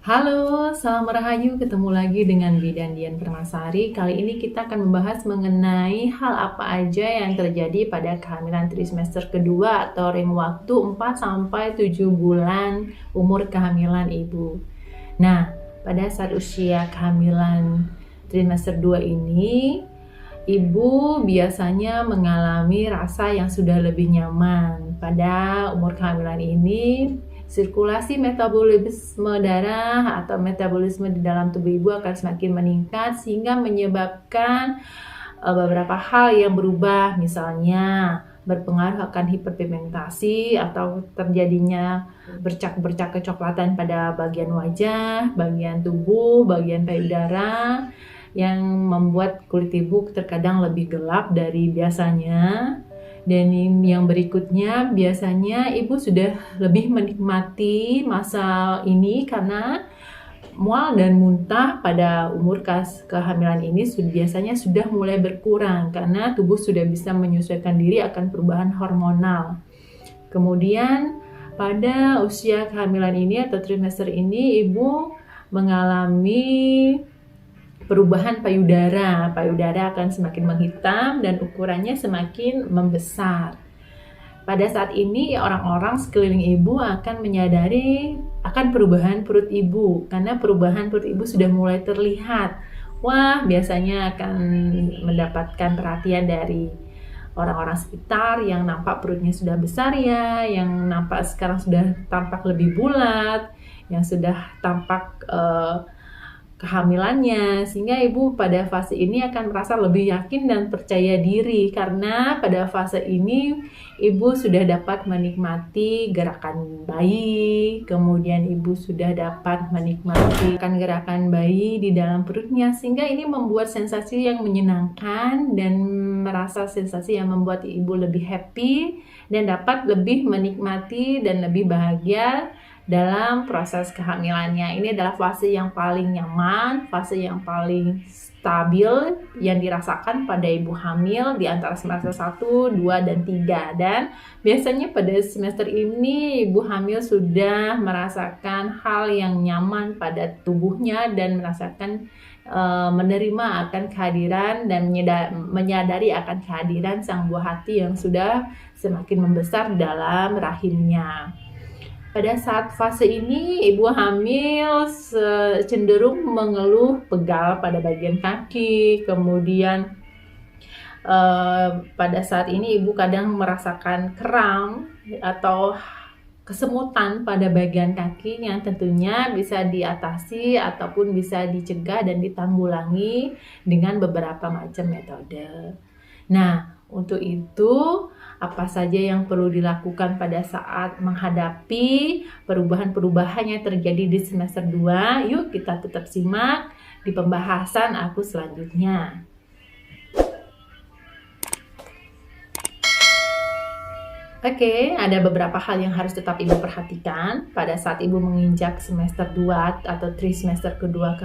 Halo, salam rahayu, ketemu lagi dengan Bidan Dian Permasari. Kali ini kita akan membahas mengenai hal apa aja yang terjadi pada kehamilan trimester kedua atau rentang waktu 4-7 bulan umur kehamilan ibu. Nah, pada saat usia kehamilan trimester 2 ini, ibu biasanya mengalami rasa yang sudah lebih nyaman. Pada umur kehamilan ini, sirkulasi metabolisme darah atau metabolisme di dalam tubuh ibu akan semakin meningkat sehingga menyebabkan beberapa hal yang berubah, misalnya berpengaruh akan hiperpigmentasi atau terjadinya bercak-bercak kecoklatan pada bagian wajah, bagian tubuh, bagian payudara yang membuat kulit ibu terkadang lebih gelap dari biasanya. Dan yang berikutnya, biasanya ibu sudah lebih menikmati masa ini karena mual dan muntah pada umur kehamilan ini biasanya sudah mulai berkurang karena tubuh sudah bisa menyesuaikan diri akan perubahan hormonal. Kemudian pada usia kehamilan ini atau trimester ini, ibu mengalami perubahan payudara. Payudara akan semakin menghitam dan ukurannya semakin membesar. Pada saat ini orang-orang sekeliling ibu akan menyadari akan perubahan perut ibu karena perubahan perut ibu sudah mulai terlihat. Wah, biasanya akan mendapatkan perhatian dari orang-orang sekitar yang nampak perutnya sudah besar ya, yang nampak sekarang sudah tampak lebih bulat, yang sudah tampak kehamilannya, sehingga ibu pada fase ini akan merasa lebih yakin dan percaya diri karena pada fase ini ibu sudah dapat menikmati gerakan bayi, kemudian ibu sudah dapat menikmati gerakan bayi di dalam perutnya, sehingga ini membuat sensasi yang menyenangkan dan merasa sensasi yang membuat ibu lebih happy dan dapat lebih menikmati dan lebih bahagia dalam proses kehamilannya. Ini adalah fase yang paling nyaman, fase yang paling stabil yang dirasakan pada ibu hamil di antara semester 1, 2, dan 3. Dan biasanya pada semester ini ibu hamil sudah merasakan hal yang nyaman pada tubuhnya dan merasakan menerima akan kehadiran dan menyadari akan kehadiran sang buah hati yang sudah semakin membesar dalam rahimnya. Pada saat fase ini, ibu hamil cenderung mengeluh pegal pada bagian kaki, kemudian pada saat ini ibu kadang merasakan kram atau kesemutan pada bagian kaki yang tentunya bisa diatasi ataupun bisa dicegah dan ditanggulangi dengan beberapa macam metode. Nah, untuk itu apa saja yang perlu dilakukan pada saat menghadapi perubahan-perubahan yang terjadi di semester 2? Yuk kita tetap simak di pembahasan aku selanjutnya. Oke, ada beberapa hal yang harus tetap ibu perhatikan pada saat ibu menginjak semester 2 atau trimester kedua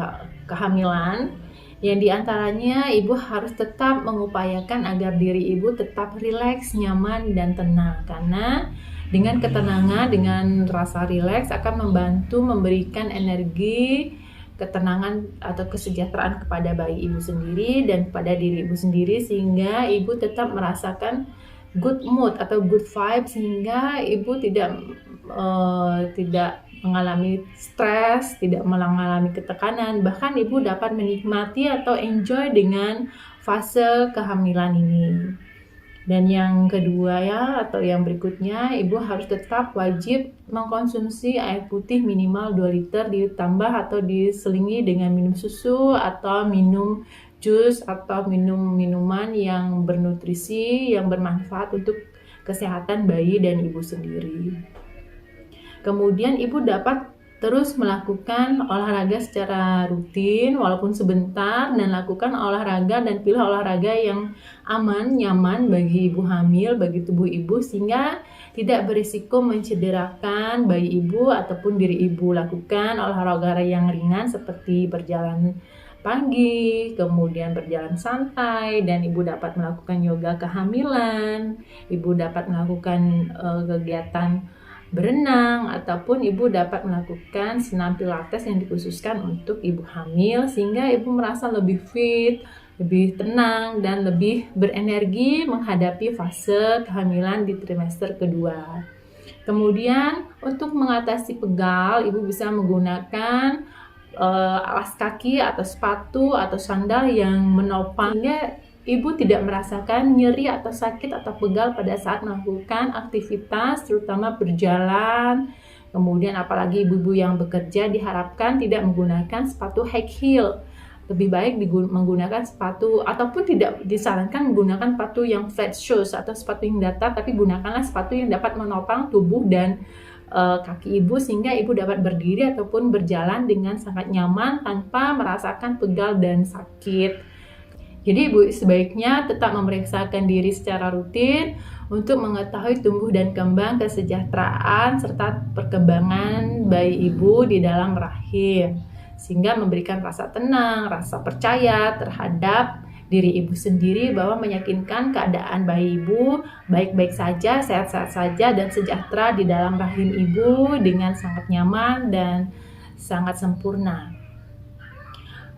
kehamilan. Yang diantaranya ibu harus tetap mengupayakan agar diri ibu tetap rileks, nyaman, dan tenang. Karena dengan ketenangan, dengan rasa rileks akan membantu memberikan energi, ketenangan atau kesejahteraan kepada bayi ibu sendiri dan kepada diri ibu sendiri, sehingga ibu tetap merasakan good mood atau good vibe, sehingga ibu tidak mengalami stres, tidak mengalami ketekanan, bahkan ibu dapat menikmati atau enjoy dengan fase kehamilan ini. Dan yang kedua ya, atau yang berikutnya, ibu harus tetap wajib mengkonsumsi air putih minimal 2 liter ditambah atau diselingi dengan minum susu atau minum jus atau minuman yang bernutrisi, yang bermanfaat untuk kesehatan bayi dan ibu sendiri. Kemudian ibu dapat terus melakukan olahraga secara rutin walaupun sebentar, dan lakukan olahraga dan pilih olahraga yang aman, nyaman bagi ibu hamil, bagi tubuh ibu, sehingga tidak berisiko mencederakan bayi ibu ataupun diri ibu. Lakukan olahraga yang ringan seperti berjalan pagi, kemudian berjalan santai, dan ibu dapat melakukan yoga kehamilan, ibu dapat melakukan kegiatan berenang, ataupun ibu dapat melakukan senam pilates yang dikhususkan untuk ibu hamil sehingga ibu merasa lebih fit, lebih tenang, dan lebih berenergi menghadapi fase kehamilan di trimester kedua. Kemudian untuk mengatasi pegal, ibu bisa menggunakan alas kaki atau sepatu atau sandal yang menopang sehingga ibu tidak merasakan nyeri atau sakit atau pegal pada saat melakukan aktivitas, terutama berjalan. Kemudian apalagi ibu-ibu yang bekerja diharapkan tidak menggunakan sepatu high heel. Lebih baik menggunakan sepatu, ataupun tidak disarankan menggunakan sepatu yang flat shoes atau sepatu yang datar, tapi gunakanlah sepatu yang dapat menopang tubuh dan kaki ibu sehingga ibu dapat berdiri ataupun berjalan dengan sangat nyaman tanpa merasakan pegal dan sakit. Jadi ibu sebaiknya tetap memeriksakan diri secara rutin untuk mengetahui tumbuh dan kembang, kesejahteraan, serta perkembangan bayi ibu di dalam rahim, sehingga memberikan rasa tenang, rasa percaya terhadap diri ibu sendiri bahwa meyakinkan keadaan bayi ibu baik-baik saja, sehat-sehat saja, dan sejahtera di dalam rahim ibu dengan sangat nyaman dan sangat sempurna.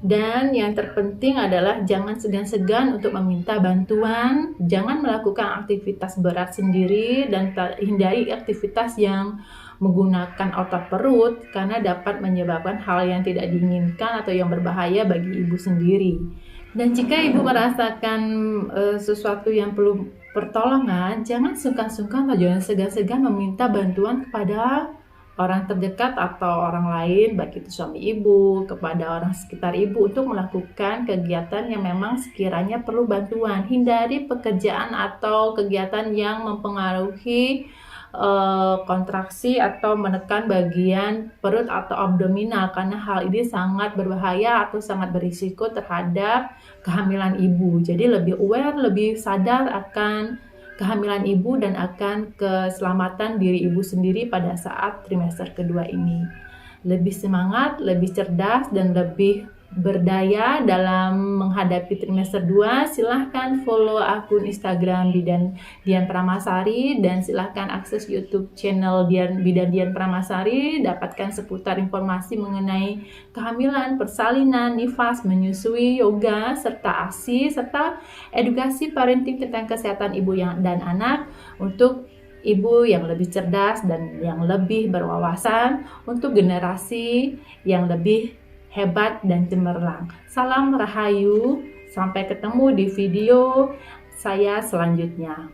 Dan yang terpenting adalah jangan segan-segan untuk meminta bantuan, jangan melakukan aktivitas berat sendiri, dan hindari aktivitas yang menggunakan otot perut karena dapat menyebabkan hal yang tidak diinginkan atau yang berbahaya bagi ibu sendiri. Dan jika ibu merasakan sesuatu yang perlu pertolongan, jangan sungkan-sungkan atau jangan segan-segan meminta bantuan kepada orang terdekat atau orang lain, baik itu suami ibu, kepada orang sekitar ibu untuk melakukan kegiatan yang memang sekiranya perlu bantuan. Hindari pekerjaan atau kegiatan yang mempengaruhi kontraksi atau menekan bagian perut atau abdominal, karena hal ini sangat berbahaya atau sangat berisiko terhadap kehamilan ibu. Jadi lebih aware, lebih sadar akan kehamilan ibu dan akan keselamatan diri ibu sendiri pada saat trimester kedua ini. Lebih semangat, lebih cerdas, dan lebih berdaya dalam menghadapi trimester 2, silahkan follow akun Instagram Bidan Dian Pramasari dan silahkan akses YouTube channel Bidan Dian Pramasari, dapatkan seputar informasi mengenai kehamilan, persalinan, nifas, menyusui, yoga, serta ASI, serta edukasi parenting tentang kesehatan ibu dan anak untuk ibu yang lebih cerdas dan yang lebih berwawasan untuk generasi yang lebih hebat dan cemerlang. Salam Rahayu, sampai ketemu di video saya selanjutnya.